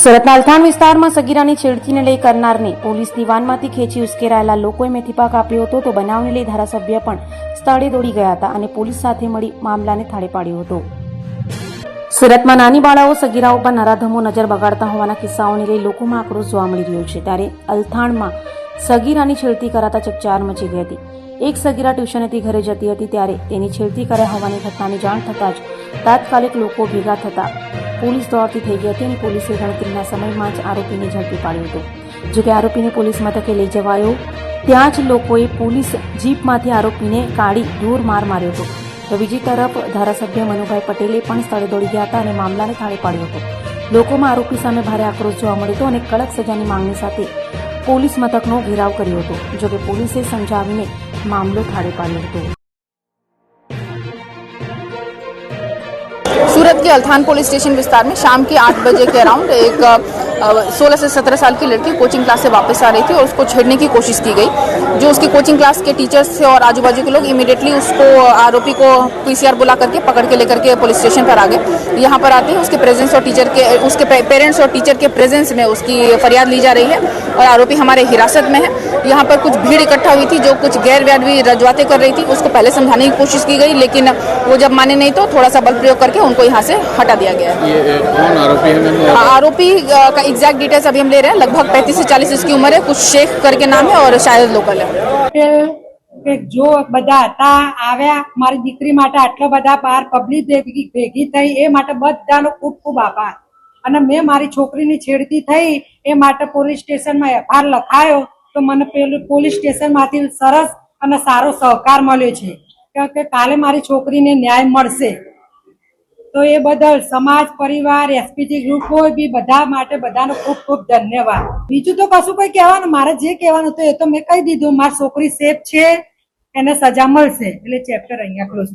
સુરતના અલથાણ વિસ્તારમાં સગીરાની છેડતીને લઈ કરનારને પોલીસની વાનમાંથી ખેંચી ઉશ્કેરાયેલા લોકોએ મેથીપાક આપ્યો હતો તો બનાવને લઈ ધારાસભ્ય પણ સ્થળે દોડી ગયા હતા અને પોલીસ સાથે મળી મામલાને થાળે પાડ્યો હતો. સુરતમાં નાની બાળાઓ સગીરાઓ પર નરાધમો નજર બગાડતા હોવાના કિસ્સાઓને લઈ લોકોમાં આક્રોશ જોવા મળી રહ્યો છે. ત્યારે અલથાણમાં સગીરાની છેડતી કરાતા ચકચાર મચી ગઈ હતી. એક સગીરા ટ્યુશનેથી ઘરે જતી હતી ત્યારે તેની છેડતી કરાઈ હોવાની ઘટનાની જાણ થતાં જ તાત્કાલિક લોકો ભેગા થતા પોલીસ દોડતી થઈ ગઈ હતી અને પોલીસે ગણતરીના સમયમાં જ આરોપીને ઝડપી પાડ્યો હતો. જોકે આરોપીને પોલીસ મથકે લઈ જવાયો ત્યાં જ લોકોએ પોલીસ જીપમાંથી આરોપીને કાઢી ઢોર માર માર્યો હતો. તો બીજી તરફ ધારાસભ્ય મનુભાઈ પટેલે પણ સ્થળે દોડી ગયા હતા અને મામલાને થાળે પાડ્યો હતો. લોકોમાં આરોપી સામે ભારે આક્રોશ જોવા મળ્યો હતો અને કડક સજાની માંગણી સાથે પોલીસ મથકનો ઘેરાવ કર્યો હતો. જોકે પોલીસે સમજાવીને मामलो थाड़े पाड़્યો હતો. सूरत के अल्थान पुलिस स्टेशन विस्तार में शाम के 8 बजे के अराउंड एक 16 से 17 साल की लड़की कोचिंग क्लास से वापस आ रही थी और उसको छेड़ने की कोशिश की गई. जो उसकी कोचिंग क्लास के टीचर्स थे और आजू बाजू के लोग इमीडिएटली उसको आरोपी को पीसीआर बुला करके पकड़ के लेकर के पुलिस स्टेशन पर आ गए. यहाँ पर आते ही उसके प्रेजेंस और टीचर के उसके पेरेंट्स और टीचर के प्रेजेंस में उसकी फरियाद ली जा रही है और आरोपी हमारे हिरासत में है. यहाँ पर कुछ भीड़ इकट्ठा हुई थी जो कुछ गैर व्याजबी रजवाते कर रही थी. उसको पहले समझाने की कोशिश की गई लेकिन वो जब माने नहीं तो थोड़ा सा बल प्रयोग करके उनको यहाँ से हटा दिया गया है. ये कौन आरोपी है? आरोपी का एग्जैक्ट डिटेल्स अभी हम ले रहे हैं. लगभग 35 से 40 इसकी उम्र है. कुछ शेख करके नाम है और शायद लोकल है. કે જો બધા હતા આવ્યા મારી દીકરી માટે આટલા બધા બાર પબ્લિક ભેગી થઈ એ માટે બધાનો ખૂબ ખૂબ આભાર. અને મેં મારી છોકરીની છેડતી થઈ એ માટે પોલીસ સ્ટેશનમાં એફઆઈઆર લખાયો તો મને પેલું પોલીસ સ્ટેશનમાંથી સરસ અને સારો સહકાર મળ્યો છે કે કાલે મારી છોકરીને ન્યાય મળશે. તો એ બદલ સમાજ પરિવાર એસપીજી ગ્રુપ કોઈ બી બધા માટે બધાનો ખૂબ ખૂબ ધન્યવાદ. બીજું તો કશું કઈ કહેવાનું મારે જે કહેવાનું હતું એ તો મેં કહી દીધું. મારી છોકરી સેફ છે એને સજા મળશે એટલે ચેપ્ટર અહીંયા ક્લોઝ.